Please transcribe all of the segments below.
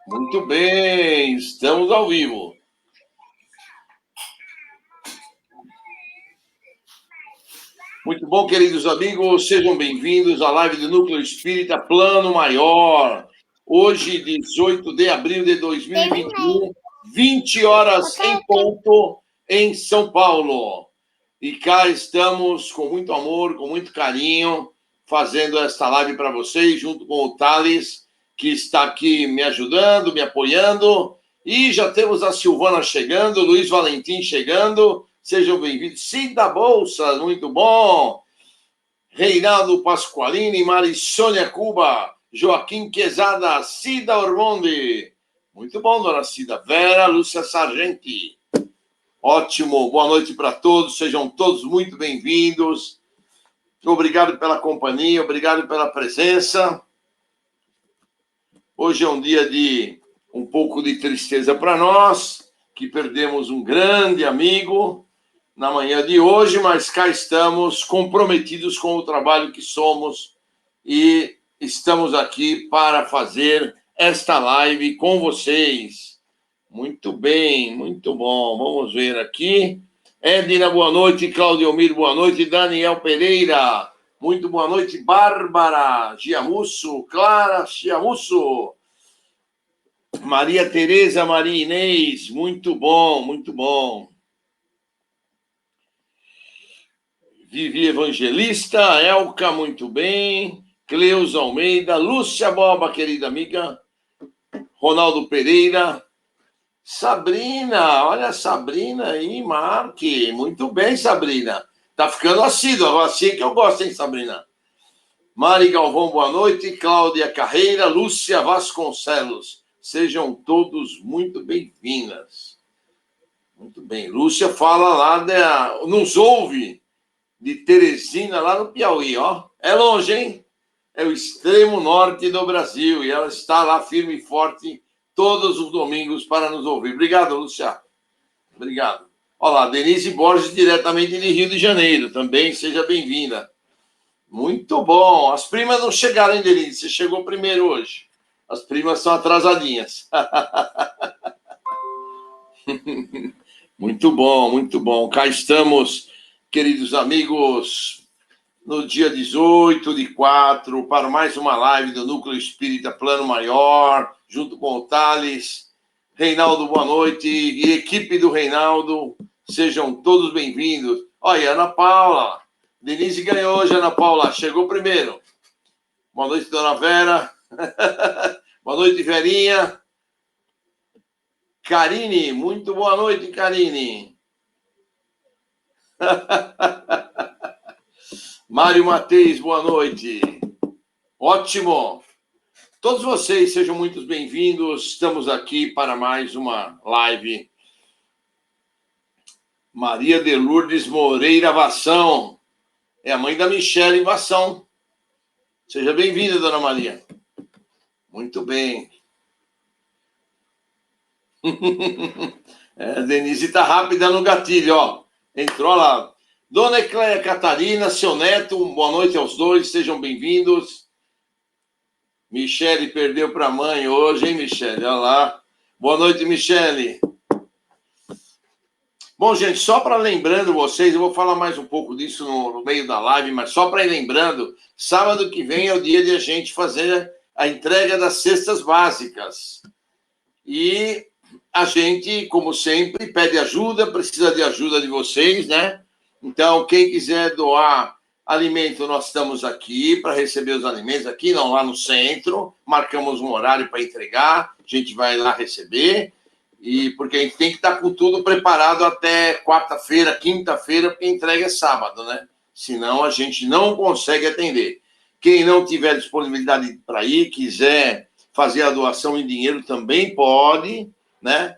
Muito bem, estamos ao vivo. Muito bom, queridos amigos, sejam bem-vindos à live do Núcleo Espírita Plano Maior. Hoje, 18 de abril de 2021, 20 horas em ponto, em São Paulo. E cá estamos com muito amor, com muito carinho, fazendo esta live para vocês, junto com o Thales, que está aqui me ajudando, me apoiando. E já temos a Silvana chegando, o Luiz Valentim chegando. Sejam bem-vindos. Cida Bolsa, muito bom. Reinaldo Pasqualini, Marissônia Cuba, Joaquim Quezada, Cida Ormonde. Muito bom, dona Cida. Vera Lúcia Sargenti. Ótimo, boa noite para todos, sejam todos muito bem-vindos. Obrigado pela companhia, obrigado pela presença. Hoje é um dia de um pouco de tristeza para nós, que perdemos um grande amigo na manhã de hoje, mas cá estamos comprometidos com o trabalho que somos e estamos aqui para fazer esta live com vocês. Muito bem, muito bom. Vamos ver aqui. Edna, boa noite. Claudio Mir, boa noite. Daniel Pereira, muito boa noite. Bárbara Giamusso, Clara Giamusso. Maria Tereza, Maria Inês, muito bom, muito bom. Vivi Evangelista, Elka, muito bem. Cleusa Almeida, Lúcia Boba, querida amiga. Ronaldo Pereira. Sabrina, olha a Sabrina aí, Marque. Muito bem, Sabrina. Tá ficando assídua, assim que eu gosto, hein, Sabrina? Mari Galvão, boa noite. Cláudia Carreira, Lúcia Vasconcelos. Sejam todos muito bem-vindas. Muito bem. Lúcia fala lá, nos ouve de Teresina, lá no Piauí, ó. É longe, hein? É o extremo norte do Brasil e ela está lá firme e forte todos os domingos para nos ouvir. Obrigado, Lúcia. Obrigado. Olá, Denise Borges, diretamente de Rio de Janeiro. Também seja bem-vinda. Muito bom. As primas não chegaram, hein, Denise? Você chegou primeiro hoje. As primas são atrasadinhas. Muito bom, muito bom. Cá estamos, queridos amigos, no dia 18/4, para mais uma live do Núcleo Espírita Plano Maior, junto com o Thales. Reinaldo, boa noite. E equipe do Reinaldo, sejam todos bem-vindos. Olha, Ana Paula. Denise ganhou hoje, Ana Paula. Chegou primeiro. Boa noite, dona Vera. Boa noite, Verinha. Karine, muito boa noite, Karine. Mário Mateus, boa noite. Ótimo. Todos vocês sejam muito bem-vindos. Estamos aqui para mais uma live. Maria de Lourdes Moreira Vação. É a mãe da Michele Vação. Seja bem-vinda, dona Maria. Muito bem. A Denise está rápida no gatilho, ó. Entrou lá. Dona Ecléia Catarina, seu neto, boa noite aos dois, sejam bem-vindos. Michele perdeu para a mãe hoje, hein, Michele? Olha lá. Boa noite, Michele. Bom, gente, só para lembrando vocês, eu vou falar mais um pouco disso no meio da live, mas só para ir lembrando, sábado que vem é o dia de a gente fazer a entrega das cestas básicas. E a gente, como sempre, pede ajuda, precisa de ajuda de vocês, né? Então, quem quiser doar alimento, nós estamos aqui para receber os alimentos, aqui não, lá no centro, marcamos um horário para entregar, a gente vai lá receber, e porque a gente tem que estar com tudo preparado até quarta-feira, quinta-feira, porque a entrega é sábado, né? Senão a gente não consegue atender. Quem não tiver disponibilidade para ir, quiser fazer a doação em dinheiro, também pode, né?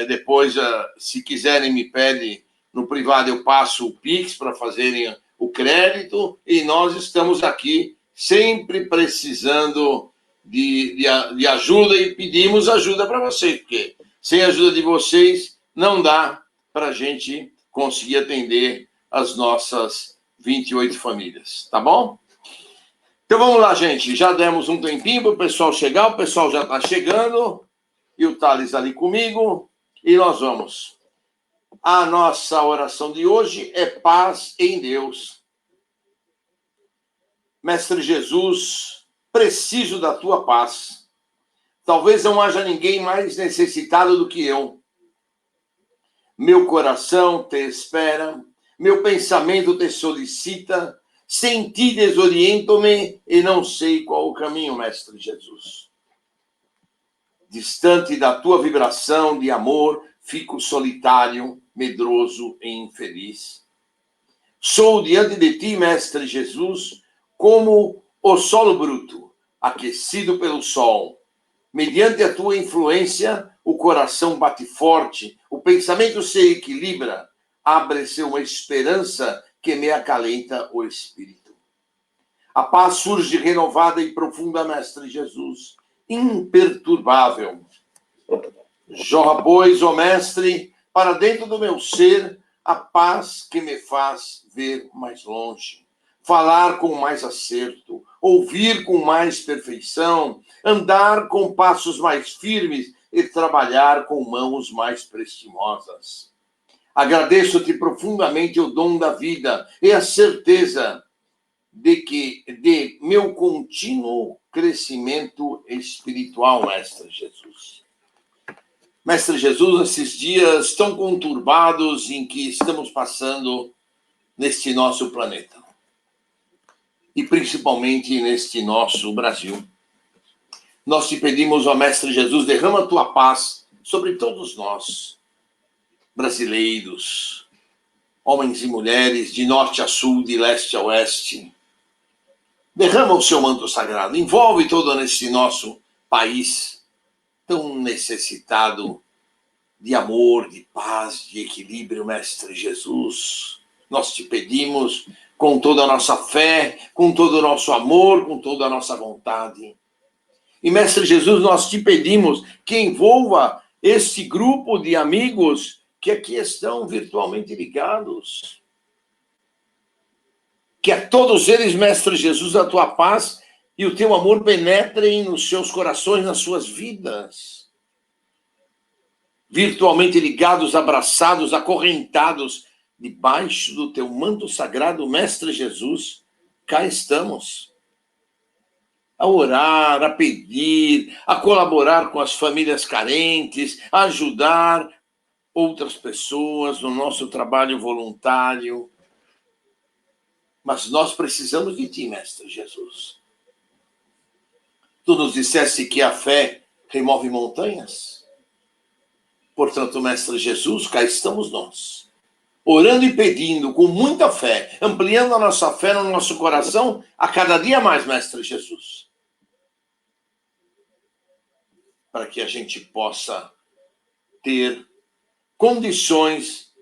Depois, se quiserem, me pedem no privado, eu passo o Pix para fazerem o crédito, e nós estamos aqui sempre precisando de ajuda e pedimos ajuda para vocês, porque sem a ajuda de vocês não dá para a gente conseguir atender as nossas 28 famílias, tá bom? Então vamos lá, gente. Já demos um tempinho para o pessoal chegar. O pessoal já está chegando. E o Thales ali comigo. E nós vamos. A nossa oração de hoje é paz em Deus. Mestre Jesus, preciso da tua paz. Talvez não haja ninguém mais necessitado do que eu. Meu coração te espera, meu pensamento te solicita, sem ti desoriento-me e não sei qual o caminho, Mestre Jesus. Distante da tua vibração de amor, fico solitário, medroso e infeliz. Sou diante de ti, Mestre Jesus, como o solo bruto, aquecido pelo sol. Mediante a tua influência, o coração bate forte, o pensamento se equilibra, abre-se uma esperança que me acalenta o espírito. A paz surge renovada e profunda, Mestre Jesus, imperturbável. Jorra, pois, ó Mestre, para dentro do meu ser, a paz que me faz ver mais longe, falar com mais acerto, ouvir com mais perfeição, andar com passos mais firmes e trabalhar com mãos mais prestimosas. Agradeço-te profundamente o dom da vida e a certeza de meu contínuo crescimento espiritual, Mestre Jesus. Mestre Jesus, esses dias tão conturbados em que estamos passando neste nosso planeta, e principalmente neste nosso Brasil, nós te pedimos, ó Mestre Jesus, derrama a tua paz sobre todos nós, brasileiros, homens e mulheres, de norte a sul, de leste a oeste. Derrama o seu manto sagrado, envolve todo esse nosso país tão necessitado de amor, de paz, de equilíbrio, Mestre Jesus. Nós te pedimos com toda a nossa fé, com todo o nosso amor, com toda a nossa vontade. E, Mestre Jesus, nós te pedimos que envolva esse grupo de amigos que aqui estão virtualmente ligados. Que a todos eles, Mestre Jesus, a tua paz e o teu amor penetrem nos seus corações, nas suas vidas. Virtualmente ligados, abraçados, acorrentados, debaixo do teu manto sagrado, Mestre Jesus, cá estamos. A orar, a pedir, a colaborar com as famílias carentes, a ajudar outras pessoas no nosso trabalho voluntário. Mas nós precisamos de ti, Mestre Jesus. Tu nos disseste que a fé remove montanhas. Portanto, Mestre Jesus, cá estamos nós, orando e pedindo com muita fé, ampliando a nossa fé no nosso coração a cada dia mais, Mestre Jesus. Para que a gente possa ter condições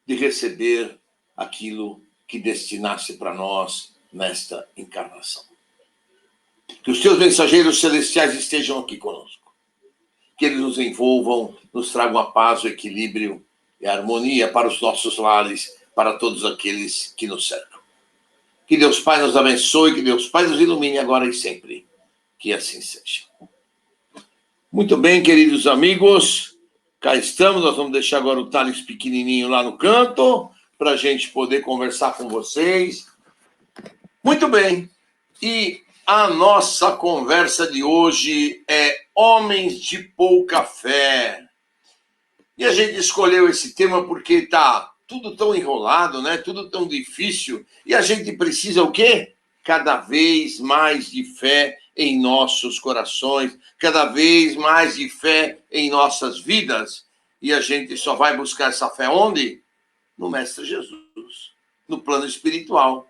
de receber aquilo que destinaste para nós nesta encarnação. Que os teus mensageiros celestiais estejam aqui conosco. Que eles nos envolvam, nos tragam a paz, o equilíbrio e a harmonia para os nossos lares, para todos aqueles que nos cercam. Que Deus Pai nos abençoe, que Deus Pai nos ilumine agora e sempre. Que assim seja. Muito bem, queridos amigos, cá estamos. Nós vamos deixar agora o Thales pequenininho lá no canto, para a gente poder conversar com vocês. Muito bem. E a nossa conversa de hoje é homens de pouca fé. E a gente escolheu esse tema porque está tudo tão enrolado, né? Tudo tão difícil. E a gente precisa o quê? Cada vez mais de fé em nossos corações, cada vez mais de fé em nossas vidas. E a gente só vai buscar essa fé onde? No Mestre Jesus, no plano espiritual,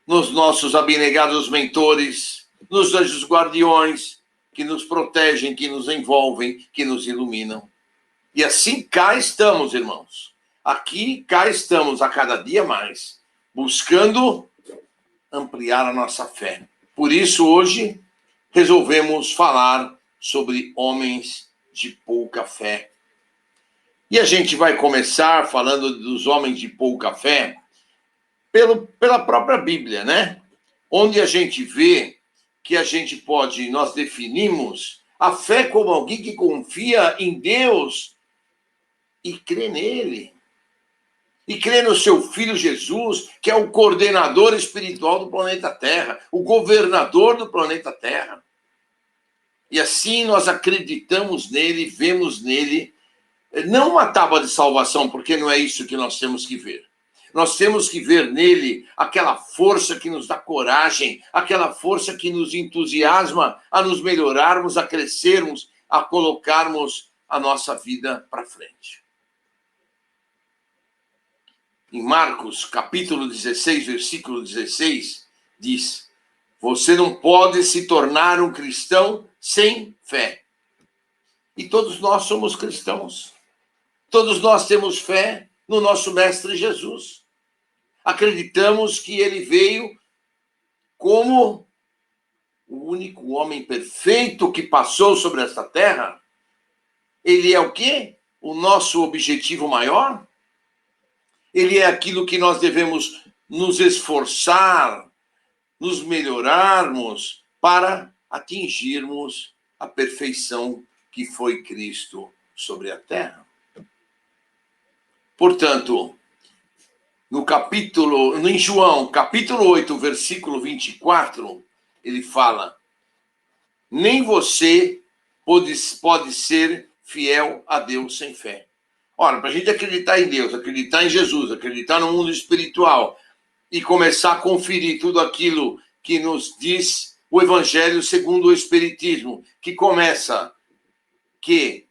nos nossos abnegados mentores, nos anjos guardiões que nos protegem, que nos envolvem, que nos iluminam. E assim cá estamos, irmãos. Aqui, cá estamos a cada dia mais, buscando ampliar a nossa fé. Por isso, hoje, resolvemos falar sobre homens de pouca fé. E a gente vai começar falando dos homens de pouca fé pela própria Bíblia, né? onde a gente vê que a gente pode, nós definimos a fé como alguém que confia em Deus e crê nele. E crê no seu Filho Jesus, que é o coordenador espiritual do planeta Terra, o governador do planeta Terra. E assim nós acreditamos nele, vemos nele, não uma tábua de salvação, porque não é isso que nós temos que ver. Nós temos que ver nele aquela força que nos dá coragem, aquela força que nos entusiasma a nos melhorarmos, a crescermos, a colocarmos a nossa vida para frente. Em Marcos, capítulo 16, versículo 16, diz: você não pode se tornar um cristão sem fé. E todos nós somos cristãos. Todos nós temos fé no nosso Mestre Jesus. Acreditamos que ele veio como o único homem perfeito que passou sobre esta terra. Ele é o quê? O nosso objetivo maior? Ele é aquilo que nós devemos nos esforçar, nos melhorarmos para atingirmos a perfeição que foi Cristo sobre a terra. Portanto, em João, capítulo 8, versículo 24, ele fala: nem você pode ser fiel a Deus sem fé. Ora, para a gente acreditar em Deus, acreditar em Jesus, acreditar no mundo espiritual e começar a conferir tudo aquilo que nos diz o Evangelho segundo o Espiritismo, que começa que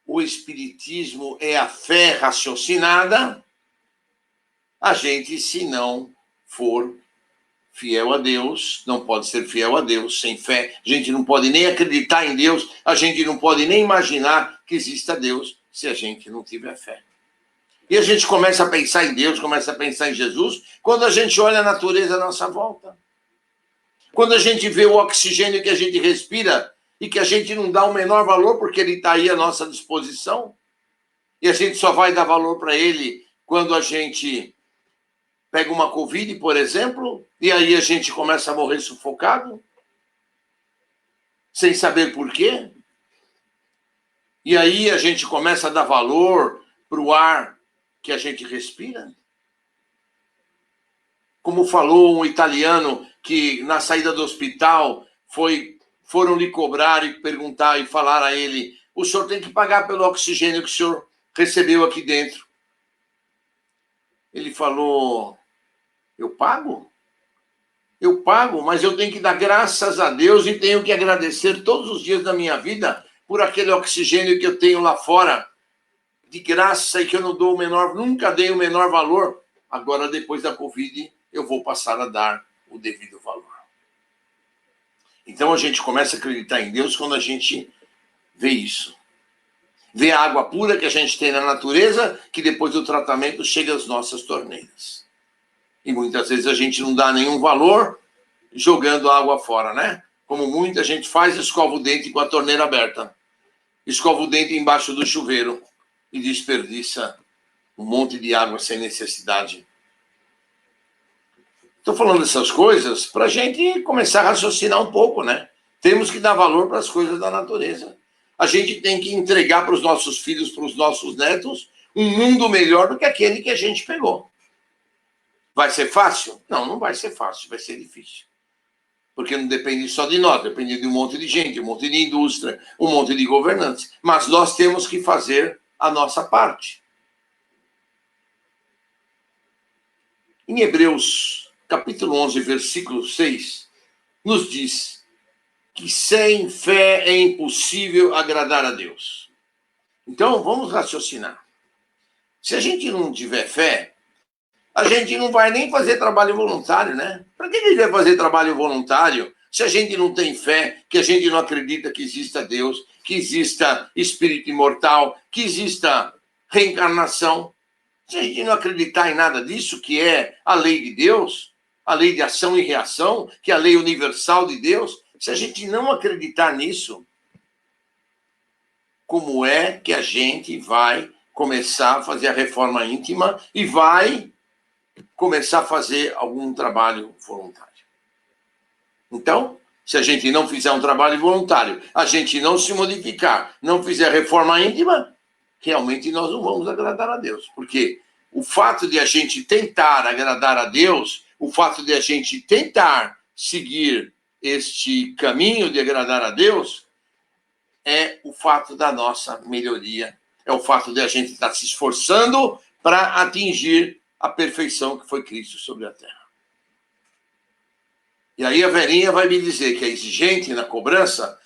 o Espiritismo é a fé raciocinada, a gente, se não for fiel a Deus, não pode ser fiel a Deus sem fé. A gente não pode nem acreditar em Deus, a gente não pode nem imaginar que exista Deus se a gente não tiver fé. E a gente começa a pensar em Deus, começa a pensar em Jesus, quando a gente olha a natureza à nossa volta. Quando a gente vê o oxigênio que a gente respira e que a gente não dá o menor valor porque ele está aí à nossa disposição, e a gente só vai dar valor para ele quando a gente pega uma Covid, por exemplo, e aí a gente começa a morrer sufocado, sem saber por quê. E aí a gente começa a dar valor para o ar que a gente respira. Como falou um italiano que na saída do hospital foram lhe cobrar e perguntar e falar a ele: o senhor tem que pagar pelo oxigênio que o senhor recebeu aqui dentro. Ele falou: eu pago? Eu pago, mas eu tenho que dar graças a Deus e tenho que agradecer todos os dias da minha vida por aquele oxigênio que eu tenho lá fora, de graça, e que eu não dou nunca dei o menor valor. Agora, depois da Covid, eu vou passar a dar o devido valor. Então, a gente começa a acreditar em Deus quando a gente vê isso. Vê a água pura que a gente tem na natureza, que depois do tratamento chega às nossas torneiras. E muitas vezes a gente não dá nenhum valor jogando a água fora, né? Como muita gente faz, escova o dente com a torneira aberta. Escova o dente embaixo do chuveiro e desperdiça um monte de água sem necessidade. Estou falando essas coisas para a gente começar a raciocinar um pouco, né? Temos que dar valor para as coisas da natureza. A gente tem que entregar para os nossos filhos, para os nossos netos, um mundo melhor do que aquele que a gente pegou. Vai ser fácil? Não, não vai ser fácil, vai ser difícil. Porque não depende só de nós, depende de um monte de gente, um monte de indústria, um monte de governantes. Mas nós temos que fazer a nossa parte. Em Hebreus, capítulo 11, versículo 6, nos diz que sem fé é impossível agradar a Deus. Então, vamos raciocinar. Se a gente não tiver fé, a gente não vai nem fazer trabalho voluntário, né? Para que a gente vai fazer trabalho voluntário se a gente não tem fé, que a gente não acredita que exista Deus, que exista espírito imortal, que exista reencarnação? Se a gente não acreditar em nada disso, que é a lei de Deus, a lei de ação e reação, que é a lei universal de Deus, se a gente não acreditar nisso, como é que a gente vai começar a fazer a reforma íntima e vai começar a fazer algum trabalho voluntário? Então, se a gente não fizer um trabalho voluntário, a gente não se modificar, não fizer reforma íntima, realmente nós não vamos agradar a Deus. Porque o fato de a gente tentar agradar a Deus, o fato de a gente tentar seguir este caminho de agradar a Deus, é o fato da nossa melhoria, é o fato de a gente estar se esforçando para atingir a perfeição que foi Cristo sobre a terra. E aí a Verinha vai me dizer que é exigente na cobrança.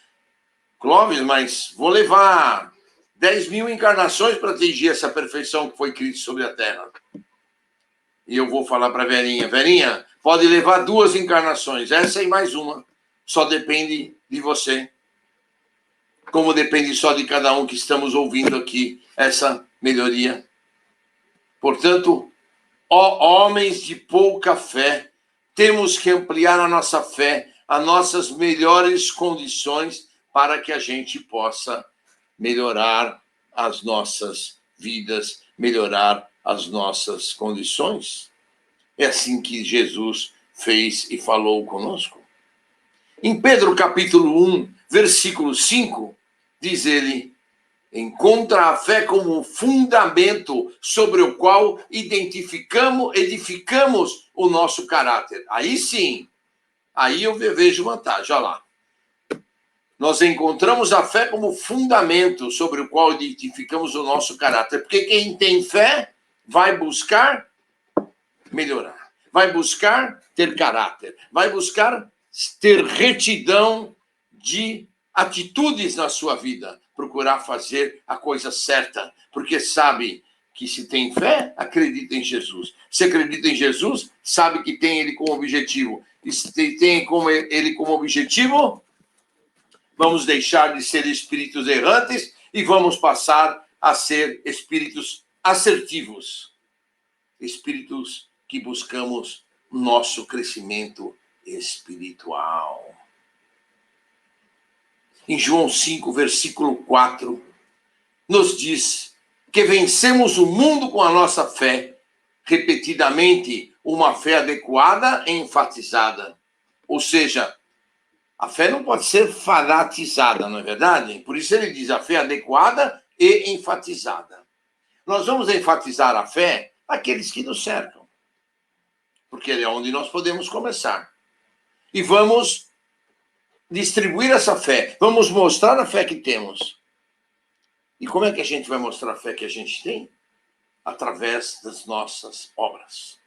Clóvis, mas vou levar 10.000 encarnações para atingir essa perfeição que foi Cristo sobre a terra. E eu vou falar para a Verinha, Verinha, pode levar 2 encarnações, essa e mais uma. Só depende de você. Como depende só de cada um que estamos ouvindo aqui essa melhoria. Portanto, ó homens de pouca fé, temos que ampliar a nossa fé, as nossas melhores condições para que a gente possa melhorar as nossas vidas, melhorar as nossas condições. É assim que Jesus fez e falou conosco. Em Pedro capítulo 1, versículo 5, diz ele: encontra a fé como um fundamento sobre o qual edificamos o nosso caráter. Aí sim, aí eu vejo vantagem, olha lá. Nós encontramos a fé como fundamento sobre o qual edificamos o nosso caráter. Porque quem tem fé vai buscar melhorar, vai buscar ter caráter, vai buscar ter retidão de atitudes na sua vida, procurar fazer a coisa certa, porque sabe que se tem fé, acredita em Jesus. Se acredita em Jesus, sabe que tem ele como objetivo. E se tem ele como objetivo, vamos deixar de ser espíritos errantes e vamos passar a ser espíritos assertivos. Espíritos que buscamos nosso crescimento espiritual. Em João 5, versículo 4, nos diz que vencemos o mundo com a nossa fé, repetidamente, uma fé adequada e enfatizada. Ou seja, a fé não pode ser fanatizada, não é verdade? Por isso ele diz a fé adequada e enfatizada. Nós vamos enfatizar a fé àqueles que nos cercam, porque é onde nós podemos começar. E vamos distribuir essa fé, vamos mostrar a fé que temos. E como é que a gente vai mostrar a fé que a gente tem? Através das nossas obras.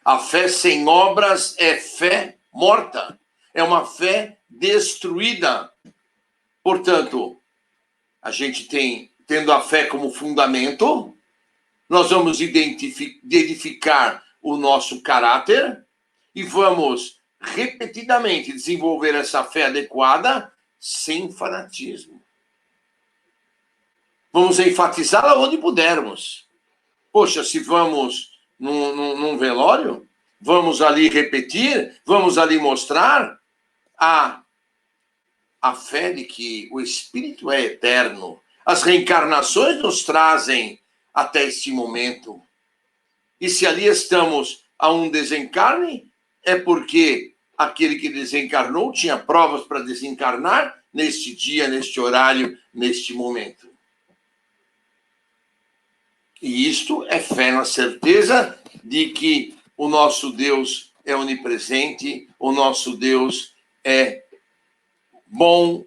A fé sem obras é fé morta, é uma fé destruída. Portanto, a gente tendo a fé como fundamento, nós vamos edificar o nosso caráter e vamos repetidamente desenvolver essa fé adequada sem fanatismo. Vamos enfatizá-la onde pudermos. Poxa, se vamos num velório, vamos ali repetir, vamos ali mostrar a fé de que o Espírito é eterno. As reencarnações nos trazem até este momento. E se ali estamos a um desencarne, é porque aquele que desencarnou tinha provas para desencarnar neste dia, neste horário, neste momento. E isto é fé na certeza de que o nosso Deus é onipresente, o nosso Deus é bom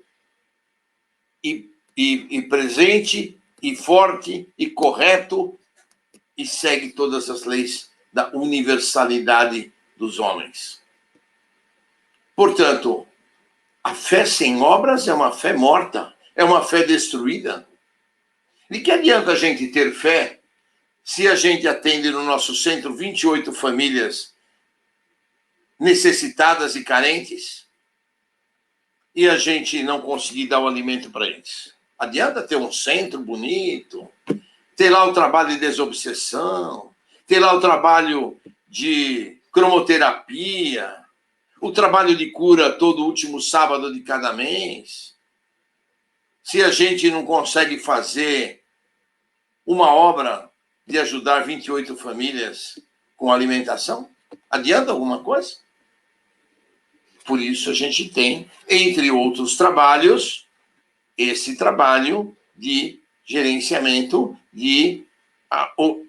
e presente e forte e correto e segue todas as leis da universalidade dos homens. Portanto, a fé sem obras é uma fé morta, é uma fé destruída. De que adianta a gente ter fé se a gente atende no nosso centro 28 famílias necessitadas e carentes e a gente não conseguir dar o alimento para eles? Adianta ter um centro bonito, ter lá o trabalho de desobsessão, ter lá o trabalho de cromoterapia, o trabalho de cura todo último sábado de cada mês, se a gente não consegue fazer uma obra de ajudar 28 famílias com alimentação? Adianta alguma coisa? Por isso a gente tem, entre outros trabalhos, esse trabalho de gerenciamento, de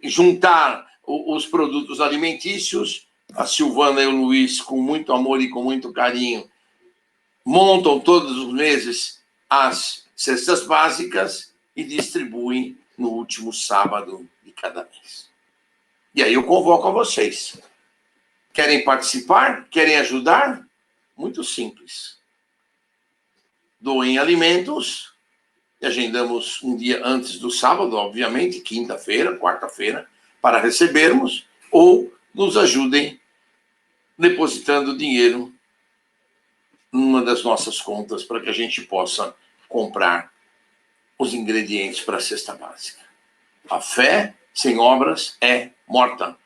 juntar os produtos alimentícios. A Silvana e o Luiz, com muito amor e com muito carinho, montam todos os meses as cestas básicas e distribuem no último sábado de cada mês. E aí eu convoco a vocês. Querem participar? Querem ajudar? Muito simples. Doem alimentos. Agendamos um dia antes do sábado, obviamente, quinta-feira, quarta-feira, para recebermos, ou nos ajudem depositando dinheiro numa das nossas contas para que a gente possa comprar os ingredientes para a cesta básica. A fé sem obras é morta.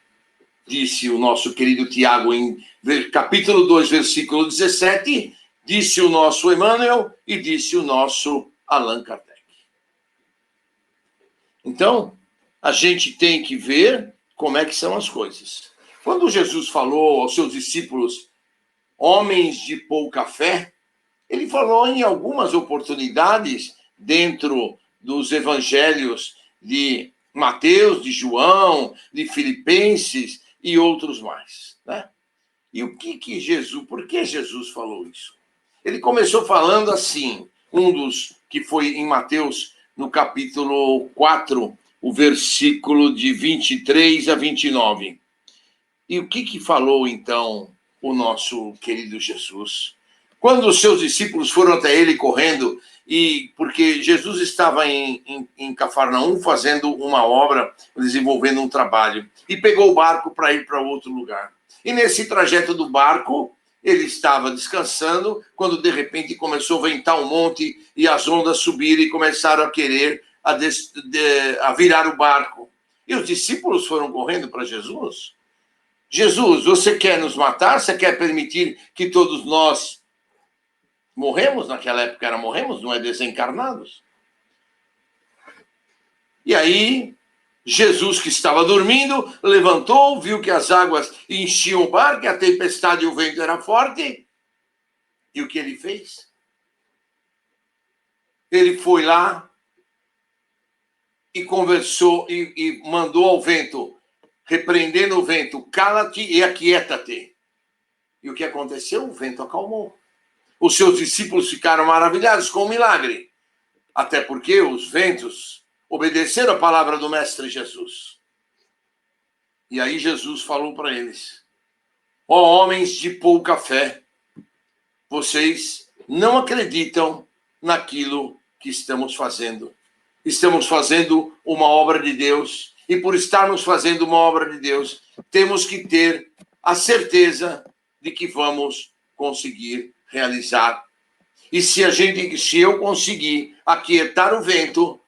Disse o nosso querido Tiago em capítulo 2, versículo 17, disse o nosso Emmanuel e disse o nosso Allan Kardec. Então, a gente tem que ver como é que são as coisas. Quando Jesus falou aos seus discípulos, homens de pouca fé, ele falou em algumas oportunidades dentro dos evangelhos de Mateus, de João, de Filipenses e outros mais, né? E por que Jesus falou isso? Ele começou falando assim, um dos que foi em Mateus, no capítulo 4, o versículo de 23 a 29. E o que falou, então, o nosso querido Jesus? Quando os seus discípulos foram até ele correndo, porque Jesus estava em Cafarnaum fazendo uma obra, desenvolvendo um trabalho, e pegou o barco para ir para outro lugar. E nesse trajeto do barco, ele estava descansando, quando de repente começou a ventar um monte e as ondas subiram e começaram a querer a virar o barco. E os discípulos foram correndo para Jesus. Jesus, você quer nos matar? Você quer permitir que todos nós morremos? Naquela época era morremos, não é desencarnados? E aí, Jesus, que estava dormindo, levantou, viu que as águas enchiam o barco, que a tempestade e o vento era forte. E o que ele fez? Ele foi lá e conversou e mandou ao vento, repreendendo o vento, cala-te e aquieta-te. E o que aconteceu? O vento acalmou. Os seus discípulos ficaram maravilhados com o milagre. Até porque os ventos obedeceram a palavra do Mestre Jesus. E aí Jesus falou para eles, ó homens de pouca fé, vocês não acreditam naquilo que estamos fazendo. Estamos fazendo uma obra de Deus, e por estarmos fazendo uma obra de Deus, temos que ter a certeza de que vamos conseguir realizar. E se eu conseguir aquietar o vento,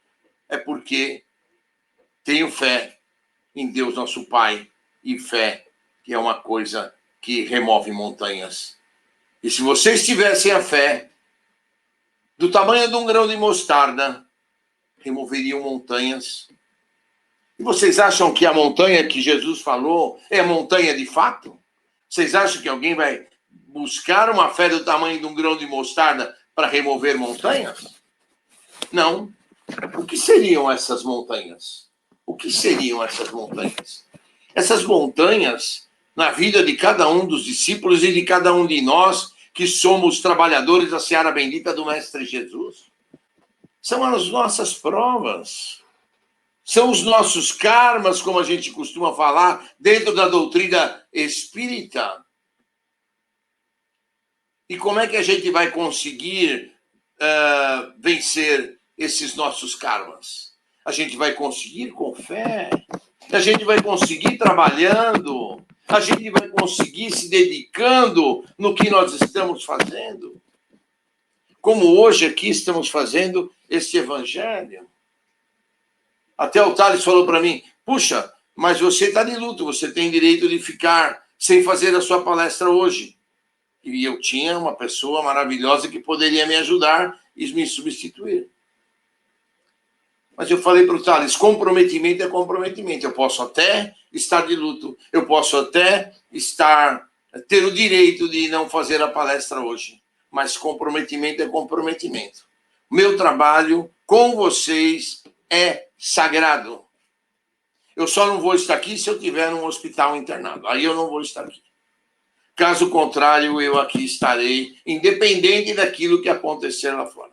é porque tenho fé em Deus nosso Pai, e fé que é uma coisa que remove montanhas. E se vocês tivessem a fé do tamanho de um grão de mostarda, removeriam montanhas. E vocês acham que a montanha que Jesus falou é montanha de fato? Vocês acham que alguém vai buscar uma fé do tamanho de um grão de mostarda para remover montanhas? Não. O que seriam essas montanhas? O que seriam essas montanhas? Essas montanhas, na vida de cada um dos discípulos e de cada um de nós, que somos trabalhadores da seara bendita do Mestre Jesus, são as nossas provas, são os nossos karmas, como a gente costuma falar, dentro da doutrina espírita. E como é que a gente vai conseguir vencer esses nossos karmas? A gente vai conseguir com fé, a gente vai conseguir trabalhando, a gente vai conseguir se dedicando no que nós estamos fazendo. Como hoje aqui estamos fazendo esse evangelho. Até o Thales falou para mim, puxa, mas você está de luto, você tem direito de ficar sem fazer a sua palestra hoje. E eu tinha uma pessoa maravilhosa que poderia me ajudar e me substituir. Mas eu falei para o Thales, comprometimento é comprometimento. Eu posso até estar de luto, eu posso até estar ter o direito de não fazer a palestra hoje, mas comprometimento é comprometimento. Meu trabalho com vocês é sagrado. Eu só não vou estar aqui se eu estiver num hospital internado. Aí eu não vou estar aqui. Caso contrário, eu aqui estarei, independente daquilo que acontecer lá fora.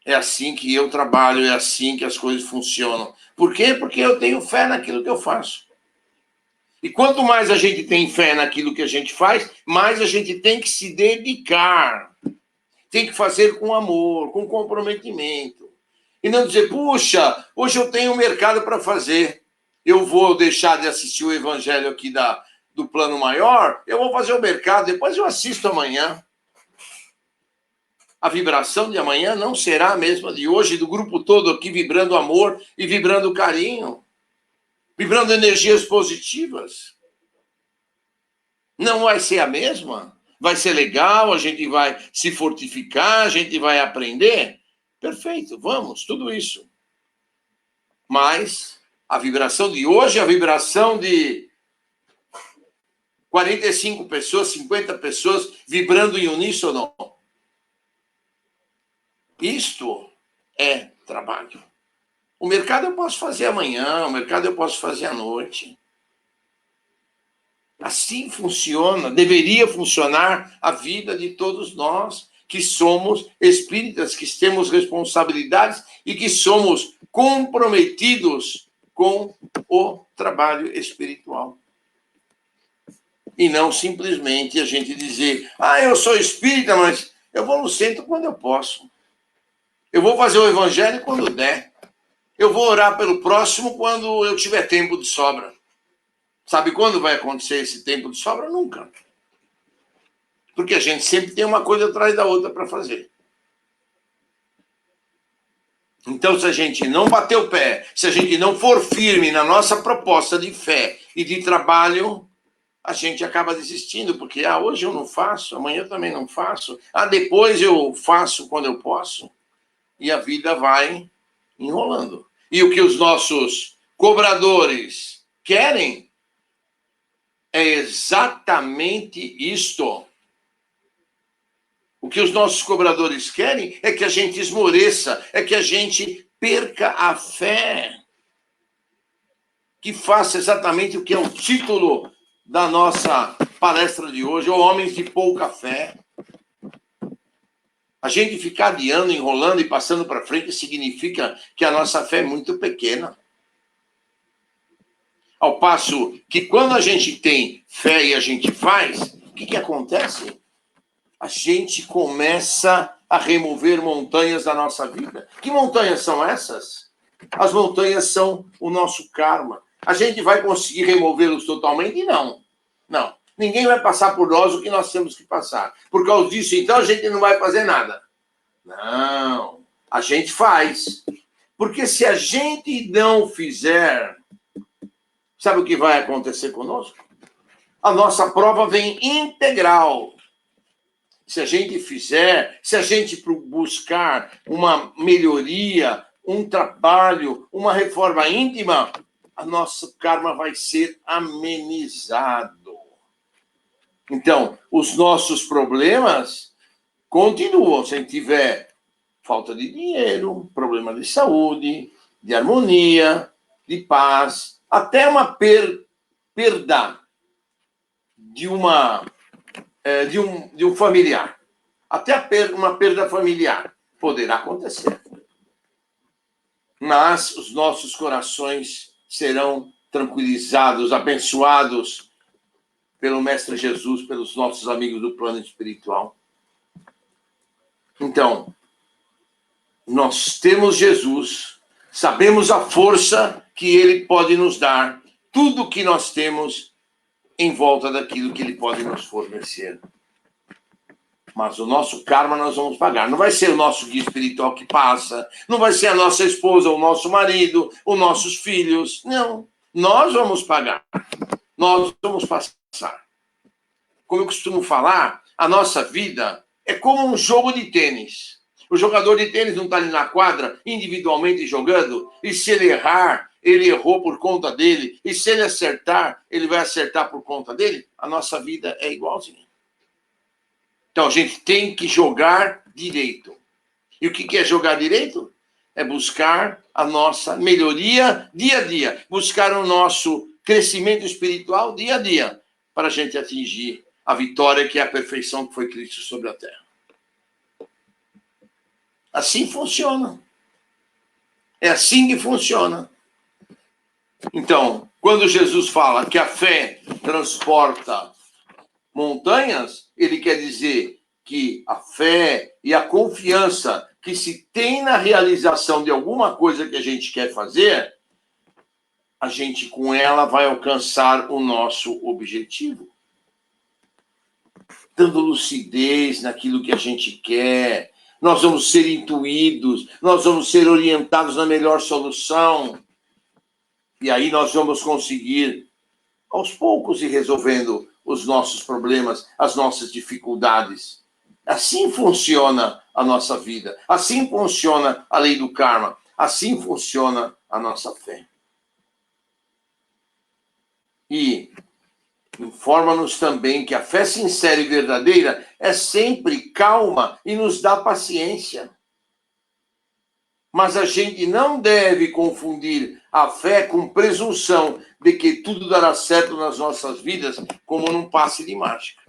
É assim que eu trabalho, é assim que as coisas funcionam. Por quê? Porque eu tenho fé naquilo que eu faço. E quanto mais a gente tem fé naquilo que a gente faz, mais a gente tem que se dedicar. Tem que fazer com amor, com comprometimento. E não dizer, puxa, hoje eu tenho um mercado para fazer. Eu vou deixar de assistir o evangelho aqui do plano maior, eu vou fazer o mercado, depois eu assisto amanhã. A vibração de amanhã não será a mesma de hoje, do grupo todo aqui vibrando amor e vibrando carinho, vibrando energias positivas. Não vai ser a mesma? Vai ser legal, a gente vai se fortificar, a gente vai aprender? Perfeito, vamos, tudo isso. Mas a vibração de hoje, a vibração de 45 pessoas, 50 pessoas vibrando em uníssono. Isto é trabalho. O mercado eu posso fazer amanhã, o mercado eu posso fazer à noite. Assim funciona, deveria funcionar a vida de todos nós, que somos espíritas, que temos responsabilidades e que somos comprometidos com o trabalho espiritual. E não simplesmente a gente dizer, eu sou espírita, mas eu vou no centro quando eu posso. Eu vou fazer o evangelho quando der. Eu vou orar pelo próximo quando eu tiver tempo de sobra. Sabe quando vai acontecer esse tempo de sobra? Nunca. Porque a gente sempre tem uma coisa atrás da outra para fazer. Então, se a gente não bater o pé, se a gente não for firme na nossa proposta de fé e de trabalho, a gente acaba desistindo, porque hoje eu não faço, amanhã eu também não faço, depois eu faço quando eu posso. E a vida vai enrolando. E o que os nossos cobradores querem é exatamente isto. O que os nossos cobradores querem é que a gente esmoreça, é que a gente perca a fé. Que faça exatamente o que é o título da nossa palestra de hoje, Homens de Pouca Fé. A gente ficar adiando, enrolando e passando para frente significa que a nossa fé é muito pequena. Ao passo que quando a gente tem fé e a gente faz, o que acontece? A gente começa a remover montanhas da nossa vida. Que montanhas são essas? As montanhas são o nosso karma. A gente vai conseguir removê-los totalmente? Não. Não. Ninguém vai passar por nós o que nós temos que passar. Por causa disso, então, a gente não vai fazer nada. Não. A gente faz. Porque se a gente não fizer, sabe o que vai acontecer conosco? A nossa prova vem integral. Se a gente fizer, se a gente buscar uma melhoria, um trabalho, uma reforma íntima, a nosso karma vai ser amenizado. Então, os nossos problemas continuam. Se a gente tiver falta de dinheiro, problema de saúde, de harmonia, de paz, até uma perda de um familiar. Até uma perda familiar poderá acontecer. Mas os nossos corações serão tranquilizados, abençoados pelo Mestre Jesus, pelos nossos amigos do plano espiritual. Então, nós temos Jesus, sabemos a força que ele pode nos dar, tudo o que nós temos em volta daquilo que ele pode nos fornecer. Mas o nosso karma nós vamos pagar. Não vai ser o nosso guia espiritual que passa, não vai ser a nossa esposa, o nosso marido, os nossos filhos. Não. Nós vamos pagar. Nós vamos passar. Como eu costumo falar, a nossa vida é como um jogo de tênis. O jogador de tênis não está ali na quadra, individualmente jogando, e se ele errar, ele errou por conta dele, e se ele acertar, ele vai acertar por conta dele, a nossa vida é igualzinha. Então, a gente tem que jogar direito. E o que é jogar direito? É buscar a nossa melhoria dia a dia, buscar o nosso crescimento espiritual dia a dia, para a gente atingir a vitória que é a perfeição que foi Cristo sobre a terra. Assim funciona. É assim que funciona. Então, quando Jesus fala que a fé transporta montanhas, ele quer dizer que a fé e a confiança que se tem na realização de alguma coisa que a gente quer fazer, a gente com ela vai alcançar o nosso objetivo. Dando lucidez naquilo que a gente quer, nós vamos ser intuídos, nós vamos ser orientados na melhor solução. E aí nós vamos conseguir, aos poucos, ir resolvendo os nossos problemas, as nossas dificuldades. Assim funciona a nossa vida. Assim funciona a lei do karma. Assim funciona a nossa fé. E informa-nos também que a fé sincera e verdadeira é sempre calma e nos dá paciência. Mas a gente não deve confundir a fé com presunção de que tudo dará certo nas nossas vidas como num passe de mágica.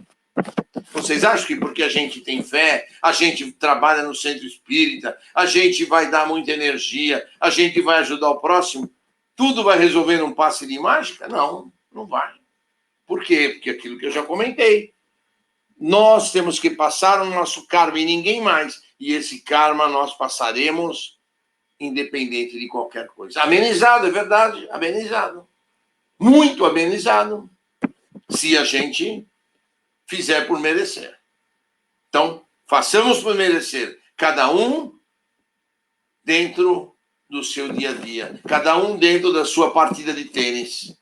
Vocês acham que porque a gente tem fé, a gente trabalha no centro espírita, a gente vai dar muita energia, a gente vai ajudar o próximo, tudo vai resolver num passe de mágica? Não, não vai. Por quê? Porque aquilo que eu já comentei. Nós temos que passar o nosso karma e ninguém mais. E esse karma nós passaremos independente de qualquer coisa. Amenizado, é verdade, amenizado. Muito amenizado, se a gente fizer por merecer. Então, façamos por merecer, cada um dentro do seu dia a dia, cada um dentro da sua partida de tênis.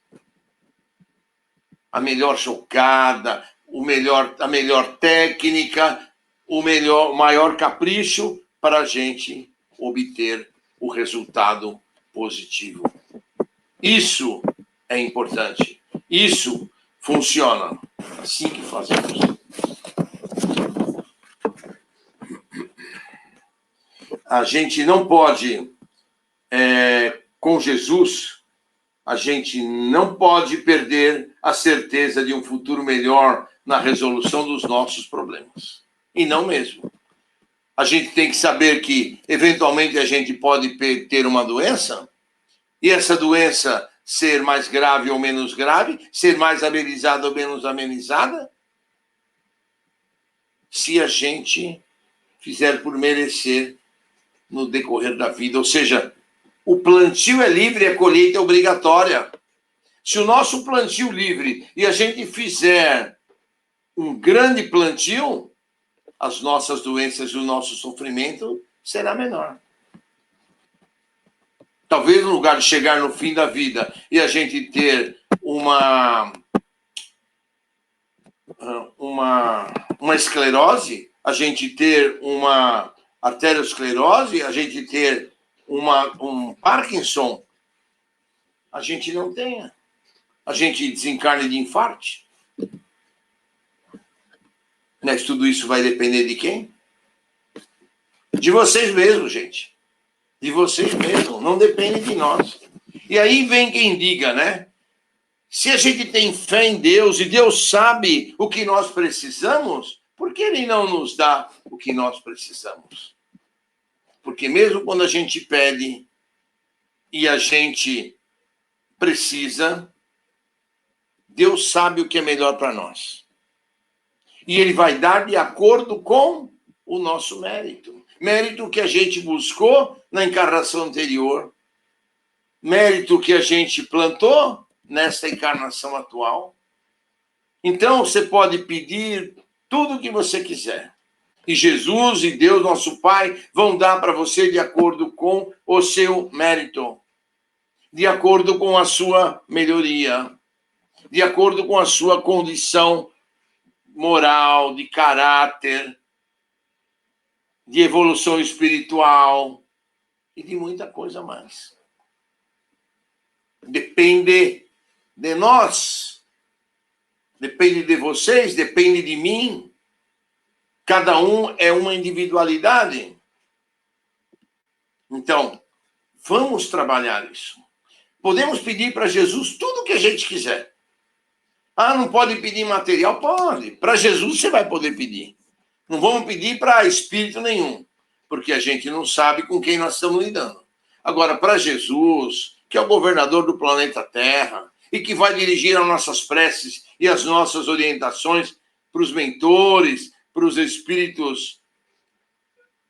A melhor jogada, a melhor técnica, o maior capricho para a gente obter o resultado positivo. Isso é importante. Isso funciona. Assim que fazemos. A gente não pode, com Jesus, a gente não pode perder a certeza de um futuro melhor na resolução dos nossos problemas. E não mesmo. A gente tem que saber que, eventualmente, a gente pode ter uma doença, e essa doença ser mais grave ou menos grave, ser mais amenizada ou menos amenizada, se a gente fizer por merecer no decorrer da vida. Ou seja, o plantio é livre, a colheita é obrigatória. Se o nosso plantio livre e a gente fizer um grande plantio, as nossas doenças e o nosso sofrimento será menor. Talvez no lugar de chegar no fim da vida e a gente ter uma esclerose, a gente ter uma arteriosclerose, a gente ter um Parkinson, a gente não tenha. A gente desencarne de infarto. Mas tudo isso vai depender de quem? De vocês mesmos, gente. De vocês mesmos. Não depende de nós. E aí vem quem diga, né? Se a gente tem fé em Deus e Deus sabe o que nós precisamos, por que Ele não nos dá o que nós precisamos? Porque mesmo quando a gente pede e a gente precisa, Deus sabe o que é melhor para nós. E Ele vai dar de acordo com o nosso mérito. Mérito que a gente buscou na encarnação anterior. Mérito que a gente plantou nesta encarnação atual. Então, você pode pedir tudo o que você quiser. E Jesus e Deus, nosso Pai, vão dar para você de acordo com o seu mérito. De acordo com a sua melhoria. De acordo com a sua condição moral, de caráter, de evolução espiritual e de muita coisa mais. Depende de nós, depende de vocês, depende de mim. Cada um é uma individualidade. Então, vamos trabalhar isso. Podemos pedir para Jesus tudo o que a gente quiser. Ah, não pode pedir material? Pode. Para Jesus você vai poder pedir. Não vamos pedir para espírito nenhum, porque a gente não sabe com quem nós estamos lidando. Agora, para Jesus, que é o governador do planeta Terra e que vai dirigir as nossas preces e as nossas orientações para os mentores, para os espíritos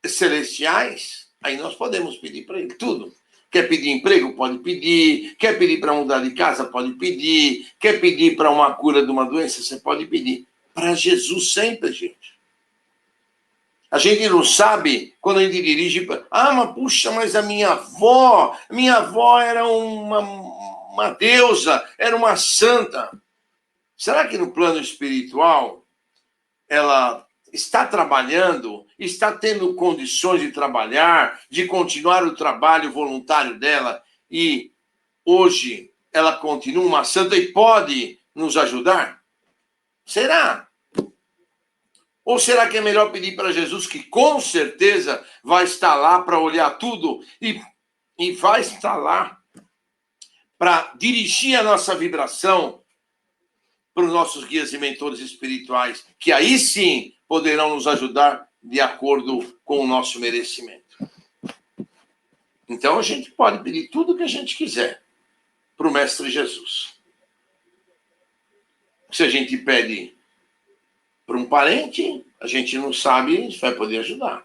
celestiais, aí nós podemos pedir para ele tudo. Quer pedir emprego? Pode pedir. Quer pedir para mudar de casa? Pode pedir. Quer pedir para uma cura de uma doença? Você pode pedir. Para Jesus sempre, gente. A gente não sabe quando a gente dirige. Ah, mas puxa, mas a minha avó era uma deusa, era uma santa. Será que no plano espiritual ela está trabalhando, está tendo condições de trabalhar, de continuar o trabalho voluntário dela e hoje ela continua uma santa e pode nos ajudar? Será? Ou será que é melhor pedir para Jesus, que com certeza vai estar lá para olhar tudo e vai estar lá para dirigir a nossa vibração para os nossos guias e mentores espirituais, que aí sim poderão nos ajudar de acordo com o nosso merecimento. Então a gente pode pedir tudo o que a gente quiser para o Mestre Jesus. Se a gente pede para um parente, a gente não sabe se vai poder ajudar.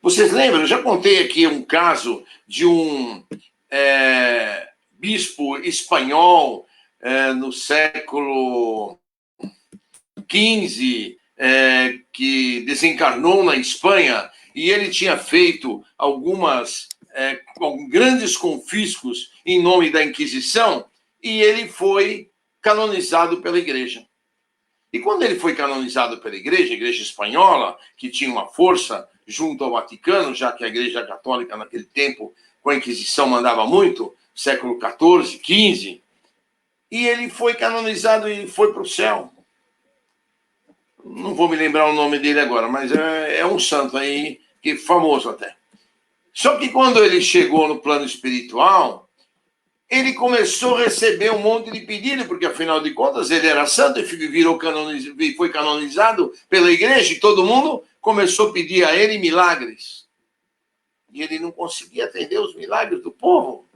Vocês lembram? Eu já contei aqui um caso de um bispo espanhol no século XV, que desencarnou na Espanha, e ele tinha feito alguns grandes confiscos em nome da Inquisição, e ele foi canonizado pela igreja. E quando ele foi canonizado pela igreja, a igreja espanhola, que tinha uma força junto ao Vaticano, já que a igreja católica naquele tempo, com a Inquisição, mandava muito, século XIV, XV, e ele foi canonizado e foi para o céu. Não vou me lembrar o nome dele agora, mas é um santo aí, que é famoso até. Só que quando ele chegou no plano espiritual, ele começou a receber um monte de pedido, porque afinal de contas ele era santo e foi canonizado pela igreja, e todo mundo começou a pedir a ele milagres. E ele não conseguia atender os milagres do povo.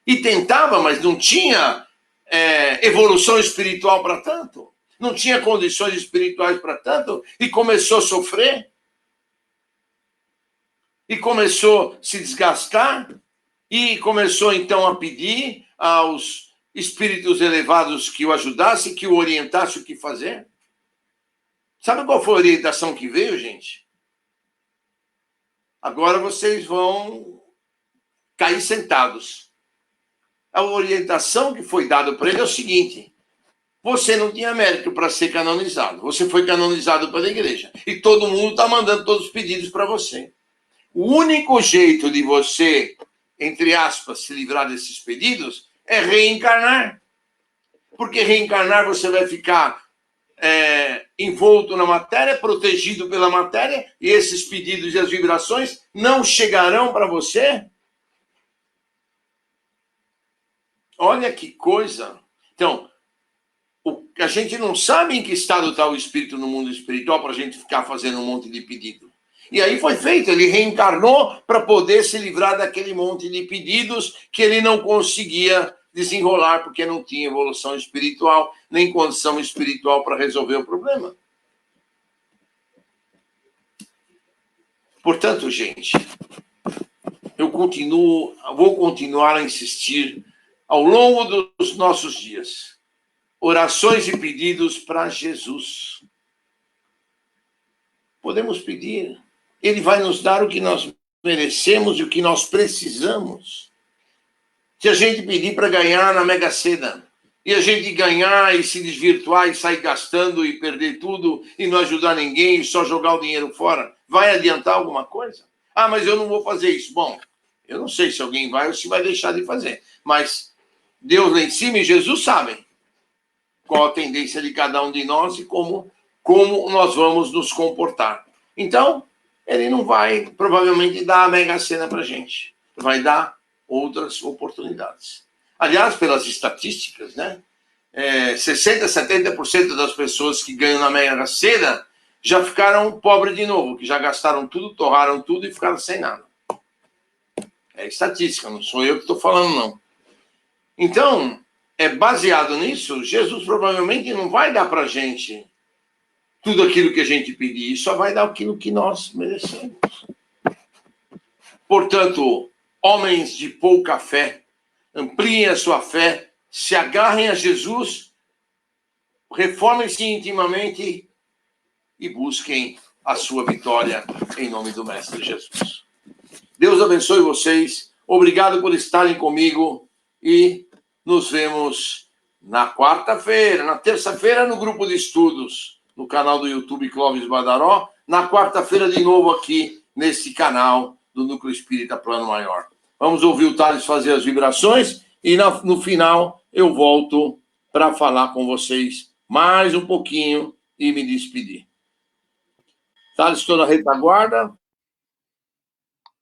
E tentava, mas não tinha evolução espiritual para tanto. Não tinha condições espirituais para tanto, e começou a sofrer. E começou a se desgastar. E começou, então, a pedir aos espíritos elevados que o ajudassem, que o orientassem o que fazer. Sabe qual foi a orientação que veio, gente? Agora vocês vão cair sentados. A orientação que foi dada para ele é o seguinte: você não tinha mérito para ser canonizado. Você foi canonizado pela igreja. E todo mundo está mandando todos os pedidos para você. O único jeito de você, entre aspas, se livrar desses pedidos é reencarnar. Porque reencarnar você vai ficar envolto na matéria, protegido pela matéria, e esses pedidos e as vibrações não chegarão para você. Olha que coisa. Então, a gente não sabe em que estado está o espírito no mundo espiritual para a gente ficar fazendo um monte de pedido. E aí foi feito, ele reencarnou para poder se livrar daquele monte de pedidos que ele não conseguia desenrolar, porque não tinha evolução espiritual, nem condição espiritual para resolver o problema. Portanto, gente, vou continuar a insistir ao longo dos nossos dias. Orações e pedidos para Jesus. Podemos pedir. Ele vai nos dar o que nós merecemos e o que nós precisamos. Se a gente pedir para ganhar na Mega Sena, e a gente ganhar e se desvirtuar e sair gastando e perder tudo e não ajudar ninguém e só jogar o dinheiro fora, vai adiantar alguma coisa? Ah, mas eu não vou fazer isso. Bom, eu não sei se alguém vai ou se vai deixar de fazer, mas Deus lá em cima e Jesus sabem qual a tendência de cada um de nós e como nós vamos nos comportar. Então, ele não vai, provavelmente, dar a Mega Sena para a gente. Vai dar outras oportunidades. Aliás, pelas estatísticas, né? 60%, 70% das pessoas que ganham na Mega Sena já ficaram pobres de novo, que já gastaram tudo, torraram tudo e ficaram sem nada. É estatística, não sou eu que estou falando, não. Então, baseado nisso, Jesus provavelmente não vai dar para a gente tudo aquilo que a gente pedir, só vai dar aquilo que nós merecemos. Portanto, homens de pouca fé, ampliem a sua fé, se agarrem a Jesus, reformem-se intimamente e busquem a sua vitória em nome do Mestre Jesus. Deus abençoe vocês, obrigado por estarem comigo e nos vemos na quarta-feira, na terça-feira no grupo de estudos, no canal do YouTube Clóvis Badaró, na quarta-feira de novo aqui nesse canal do Núcleo Espírita Plano Maior. Vamos ouvir o Thales fazer as vibrações e no final eu volto para falar com vocês mais um pouquinho e me despedir. Thales, estou na retaguarda.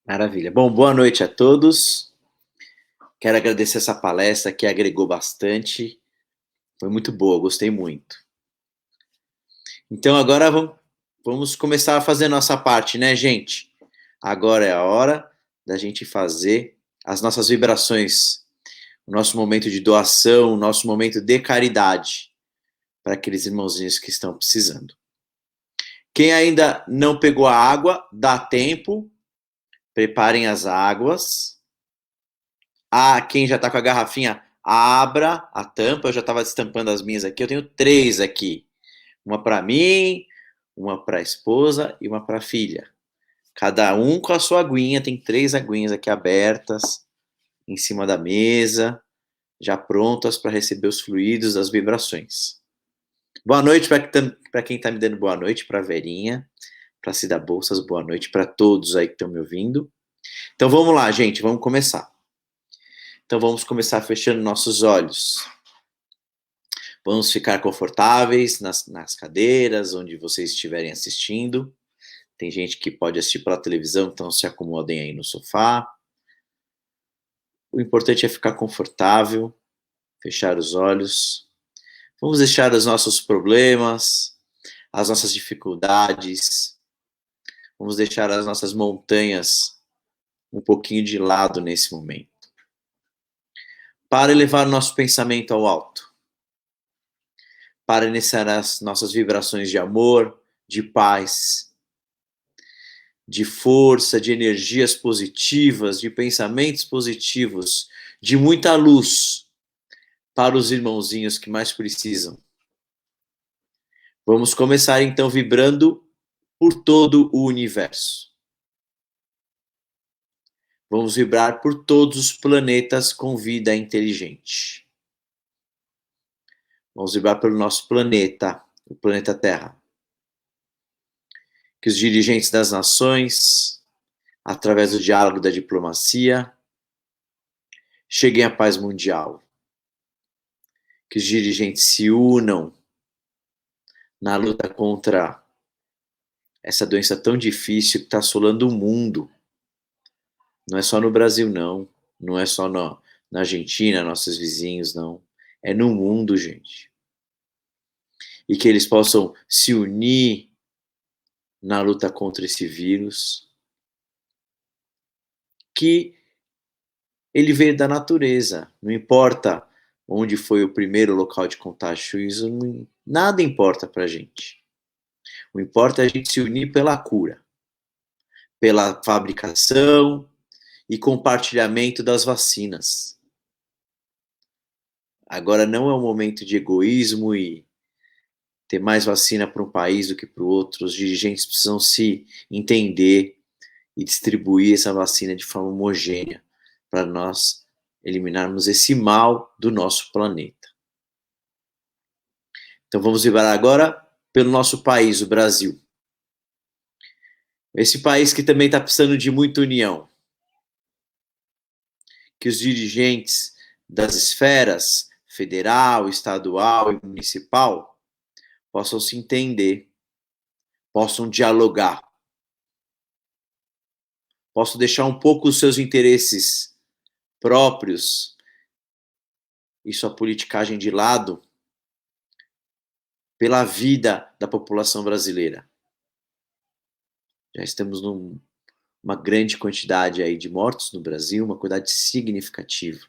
Maravilha. Bom, boa noite a todos. Quero agradecer essa palestra que agregou bastante. Foi muito boa, gostei muito. Então agora vamos começar a fazer a nossa parte, né, gente? Agora é a hora da gente fazer as nossas vibrações, o nosso momento de doação, o nosso momento de caridade para aqueles irmãozinhos que estão precisando. Quem ainda não pegou a água, dá tempo, preparem as águas. Quem já está com a garrafinha, abra a tampa. Eu já estava destampando as minhas aqui, eu tenho 3 aqui. Uma para mim, uma para a esposa e uma para a filha. Cada um com a sua aguinha, tem 3 aguinhas aqui abertas, em cima da mesa, já prontas para receber os fluidos das vibrações. Boa noite para quem está me dando boa noite, para a Verinha, para a Cida Bolsas, boa noite para todos aí que estão me ouvindo. Então vamos lá, gente, vamos começar. Então vamos começar fechando nossos olhos. Vamos ficar confortáveis nas cadeiras, onde vocês estiverem assistindo. Tem gente que pode assistir pela televisão, então se acomodem aí no sofá. O importante é ficar confortável, fechar os olhos. Vamos deixar os nossos problemas, as nossas dificuldades, vamos deixar as nossas montanhas um pouquinho de lado nesse momento. Para elevar nosso pensamento ao alto. Para iniciar as nossas vibrações de amor, de paz, de força, de energias positivas, de pensamentos positivos, de muita luz para os irmãozinhos que mais precisam. Vamos começar então vibrando por todo o universo. Vamos vibrar por todos os planetas com vida inteligente. Vamos vibrar pelo nosso planeta, o planeta Terra. Que os dirigentes das nações, através do diálogo e da diplomacia, cheguem à paz mundial. Que os dirigentes se unam na luta contra essa doença tão difícil que está assolando o mundo. Não é só no Brasil, não. Não é só na Argentina, nossos vizinhos, não. É no mundo, gente. E que eles possam se unir na luta contra esse vírus, que ele veio da natureza. Não importa onde foi o primeiro local de contágio, isso nada importa pra gente. O importa é a gente se unir pela cura, pela fabricação e compartilhamento das vacinas. Agora não é um momento de egoísmo e ter mais vacina para um país do que para o outro. Os dirigentes precisam se entender e distribuir essa vacina de forma homogênea para nós eliminarmos esse mal do nosso planeta. Então vamos vibrar agora pelo nosso país, o Brasil. Esse país que também está precisando de muita união. Que os dirigentes das esferas federal, estadual e municipal possam se entender, possam dialogar, possam deixar um pouco os seus interesses próprios e sua politicagem de lado pela vida da população brasileira. Já estamos numa grande quantidade aí de mortos no Brasil, uma quantidade significativa.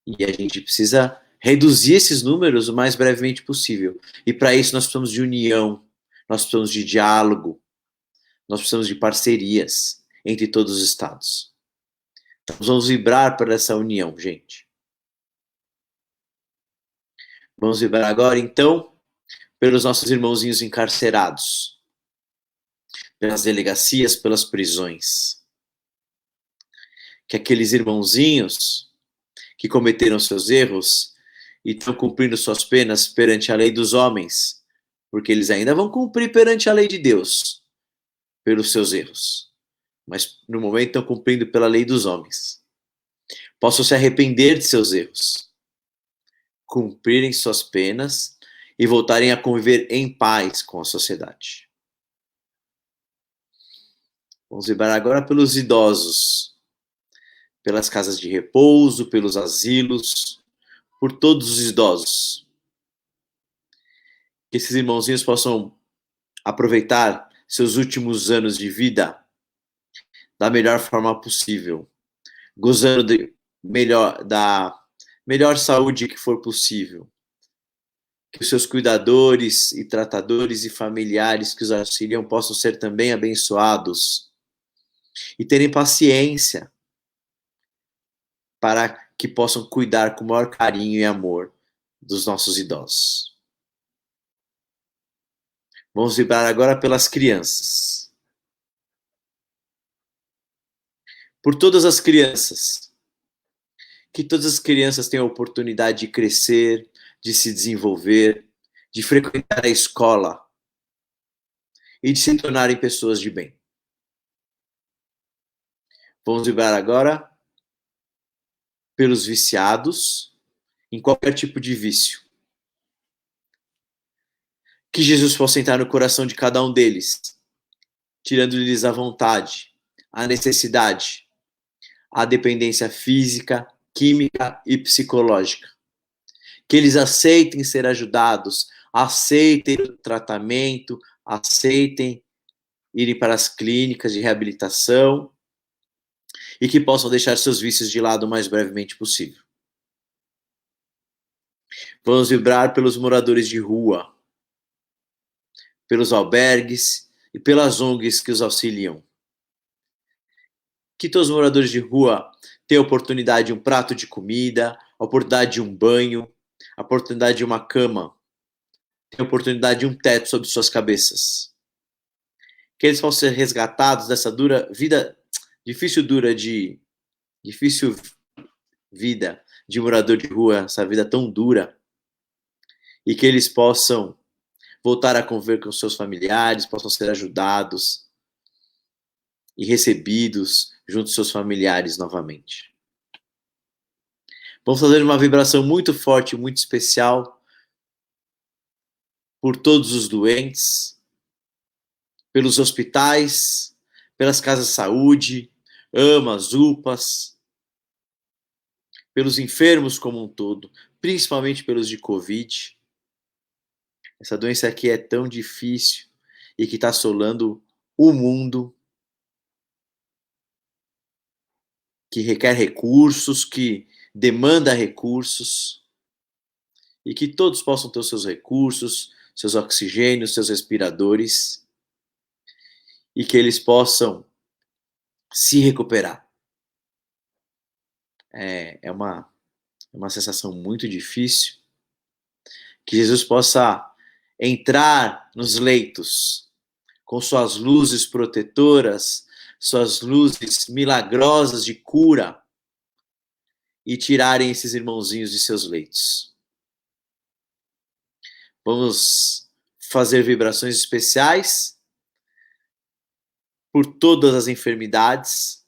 E a gente precisa reduzir esses números o mais brevemente possível. E para isso nós precisamos de união, nós precisamos de diálogo, nós precisamos de parcerias entre todos os estados. Então, vamos vibrar por essa união, gente. Vamos vibrar agora, então, pelos nossos irmãozinhos encarcerados, pelas delegacias, pelas prisões. Que aqueles irmãozinhos que cometeram seus erros e estão cumprindo suas penas perante a lei dos homens, porque eles ainda vão cumprir perante a lei de Deus, pelos seus erros, mas no momento estão cumprindo pela lei dos homens. Possam se arrepender de seus erros, cumprirem suas penas e voltarem a conviver em paz com a sociedade. Vamos vibrar agora pelos idosos, pelas casas de repouso, pelos asilos, por todos os idosos. Que esses irmãozinhos possam aproveitar seus últimos anos de vida da melhor forma possível, gozando da melhor saúde que for possível. Que os seus cuidadores e tratadores e familiares que os auxiliam possam ser também abençoados e terem paciência para que possam cuidar com o maior carinho e amor dos nossos idosos. Vamos vibrar agora pelas crianças. Por todas as crianças. Que todas as crianças tenham a oportunidade de crescer, de se desenvolver, de frequentar a escola e de se tornarem pessoas de bem. Vamos vibrar agora pelos viciados em qualquer tipo de vício. Que Jesus possa entrar no coração de cada um deles, tirando-lhes a vontade, a necessidade, a dependência física, química e psicológica. Que eles aceitem ser ajudados, aceitem o tratamento, aceitem irem para as clínicas de reabilitação e que possam deixar seus vícios de lado o mais brevemente possível. Vamos vibrar pelos moradores de rua, pelos albergues e pelas ONGs que os auxiliam. Que todos os moradores de rua tenham a oportunidade de um prato de comida, a oportunidade de um banho, a oportunidade de uma cama, tenham a oportunidade de um teto sobre suas cabeças. Que eles possam ser resgatados dessa difícil vida de morador de rua, essa vida tão dura, e que eles possam voltar a conviver com seus familiares, possam ser ajudados e recebidos junto aos seus familiares novamente. Vamos fazer uma vibração muito forte, muito especial por todos os doentes, pelos hospitais, pelas casas de saúde, AMAs, UPAs, pelos enfermos como um todo, principalmente pelos de Covid. Essa doença aqui é tão difícil e que está assolando o mundo, que requer recursos, que demanda recursos, e que todos possam ter os seus recursos, seus oxigênios, seus respiradores, e que eles possam se recuperar. É uma sensação muito difícil. Que Jesus possa entrar nos leitos com suas luzes protetoras, suas luzes milagrosas de cura e tirarem esses irmãozinhos de seus leitos. Vamos fazer vibrações especiais por todas as enfermidades,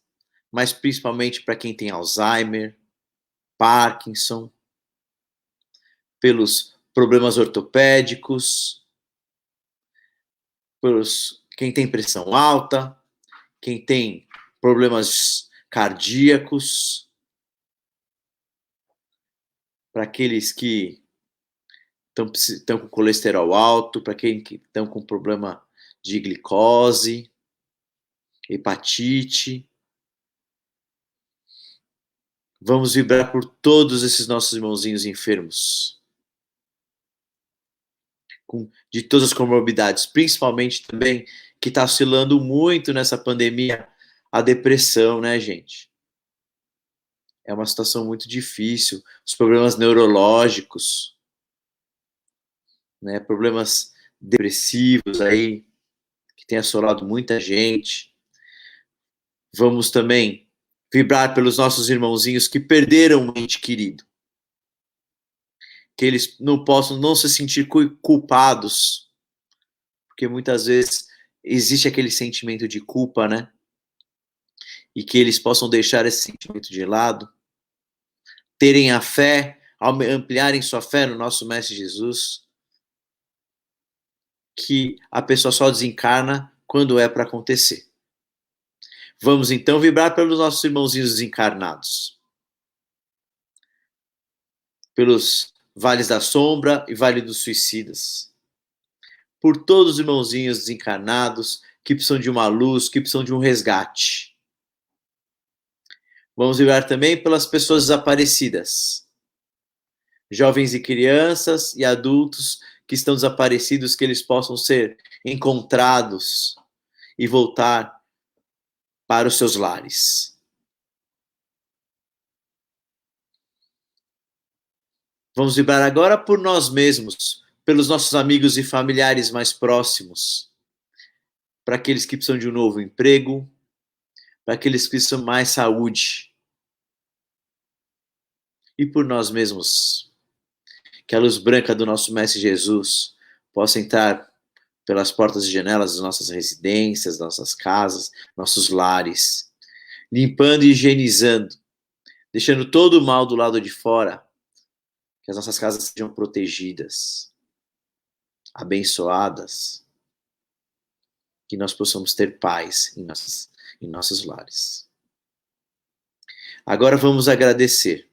mas principalmente para quem tem Alzheimer, Parkinson, pelos problemas ortopédicos, pelos quem tem pressão alta, quem tem problemas cardíacos, para aqueles que estão com colesterol alto, para quem estão com problema de glicose, hepatite. Vamos vibrar por todos esses nossos irmãozinhos enfermos, de todas as comorbidades, principalmente também que está oscilando muito nessa pandemia, a depressão, né, gente? É uma situação muito difícil, os problemas neurológicos, né, problemas depressivos aí, que tem assolado muita gente. Vamos também vibrar pelos nossos irmãozinhos que perderam um ente querido. Que eles não possam não se sentir culpados, porque muitas vezes existe aquele sentimento de culpa, né? E que eles possam deixar esse sentimento de lado, terem a fé, ampliarem sua fé no nosso Mestre Jesus, que a pessoa só desencarna quando é para acontecer. Vamos então vibrar pelos nossos irmãozinhos desencarnados, pelos vales da sombra e vale dos suicidas, por todos os irmãozinhos desencarnados que precisam de uma luz, que precisam de um resgate. Vamos vibrar também pelas pessoas desaparecidas, jovens e crianças e adultos que estão desaparecidos, que eles possam ser encontrados e voltar para os seus lares. Vamos vibrar agora por nós mesmos, pelos nossos amigos e familiares mais próximos, para aqueles que precisam de um novo emprego, para aqueles que precisam mais saúde. E por nós mesmos, que a luz branca do nosso Mestre Jesus possa entrar pelas portas e janelas das nossas residências, nossas casas, nossos lares, limpando e higienizando, deixando todo o mal do lado de fora, que as nossas casas sejam protegidas, abençoadas, que nós possamos ter paz em nossos lares. Agora vamos agradecer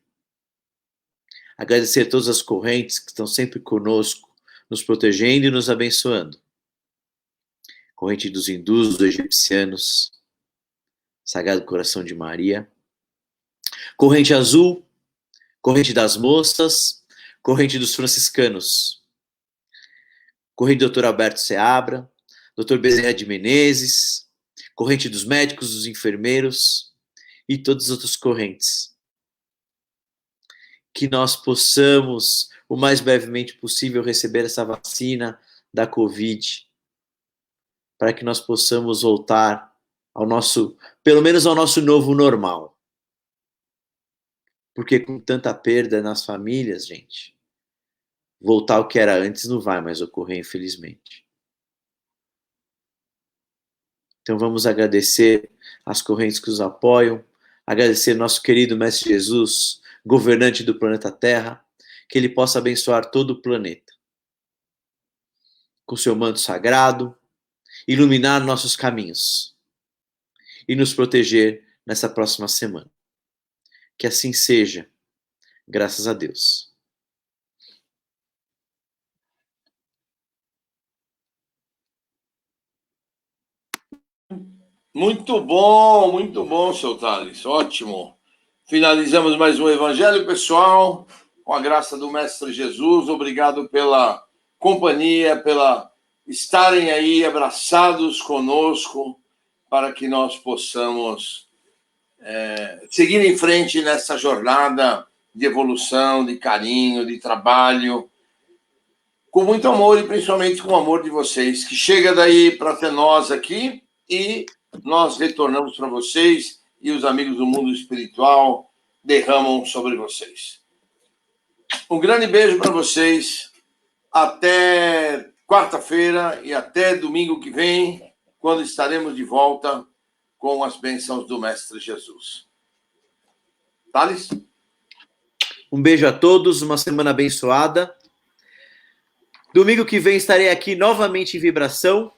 todas as correntes que estão sempre conosco, nos protegendo e nos abençoando. Corrente dos hindus, dos egipcianos, Sagrado Coração de Maria, corrente azul, corrente das moças, corrente dos franciscanos, corrente do Dr. Alberto Seabra, Dr. Bezerra de Menezes, corrente dos médicos, dos enfermeiros e todas as outras correntes. Que nós possamos, o mais brevemente possível, receber essa vacina da Covid, para que nós possamos voltar ao nosso, pelo menos ao nosso novo normal. Porque com tanta perda nas famílias, gente, voltar ao que era antes não vai mais ocorrer, infelizmente. Então vamos agradecer as correntes que nos apoiam, agradecer nosso querido Mestre Jesus, governante do planeta Terra, que ele possa abençoar todo o planeta com seu manto sagrado, iluminar nossos caminhos e nos proteger nessa próxima semana. Que assim seja, graças a Deus. Muito bom, seu Thales, ótimo. Finalizamos mais um Evangelho, pessoal, com a graça do Mestre Jesus. Obrigado pela companhia, pela estarem aí abraçados conosco, para que nós possamos seguir em frente nessa jornada de evolução, de carinho, de trabalho, com muito amor e principalmente com o amor de vocês, que chega daí para ter nós aqui e nós retornamos para vocês e os amigos do mundo espiritual derramam sobre vocês. Um grande beijo para vocês. Até quarta-feira e até domingo que vem, quando estaremos de volta com as bênçãos do Mestre Jesus. Thales? Um beijo a todos, uma semana abençoada. Domingo que vem estarei aqui novamente em Vibração.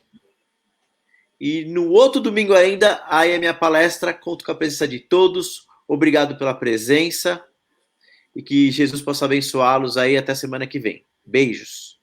E no outro domingo ainda, aí a minha palestra, conto com a presença de todos. Obrigado pela presença. E que Jesus possa abençoá-los aí até semana que vem. Beijos.